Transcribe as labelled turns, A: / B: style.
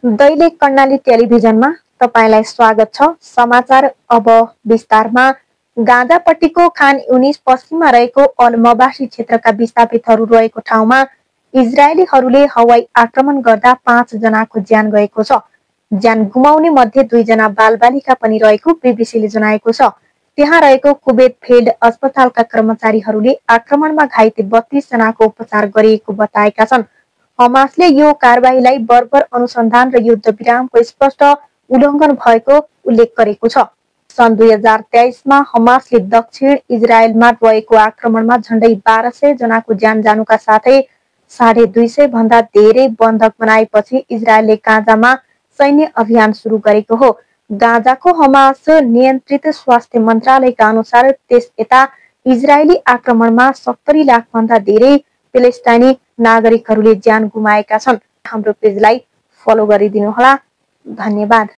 A: दैलेख कर्णाली टेलिभिजनमा तपाईलाई स्वागत छ। समाचार अब विस्तारमा। गाजापट्टिको खान युनिस पश्चिममा रहेको अल मबासी क्षेत्रका विस्थापितहरू रहेको ठाउँमा इजरायलीहरूले हवाई आक्रमण गर्दा 5 जनाको ज्यान गएको छ। ज्यान गुमाउने मध्ये 2 जना बालबालिका पनि रहेको बीबीसीले जनाएको छ। त्यहाँ रहेको कुबेत फिल्ड अस्पतालका कर्मचारीहरूले आक्रमणमा घाइते 32 जनाको उपचार गरिएको बताएका छन्। हमासले यो कारबाहीलाई बर्बर अनुसन्धान र युद्धविरामको स्पष्ट उल्लङ्घन भएको उल्लेख गरेको छ। सन् 2023 मा हमासले दक्षिण इजरायलमा रहेको आक्रमणमा झण्डै 1200 जनाको ज्यान जानुका साथै 250 भन्दा धेरै बन्धक बनाएपछि इजरायलले गाजामा सैन्य अभियान सुरु गरेको हो। गाजाको हमास नियन्त्रित स्वास्थ्य मन्त्रालयका अनुसार त्यस यता इजरायली आक्रमणमा 70 लाख भन्दा धेरै पेलेस्टाइनी नागरिकहरूले ज्यान गुमाएका छन्। हाम्रो पेजलाई फलो गरिदिनुहोला। धन्यवाद।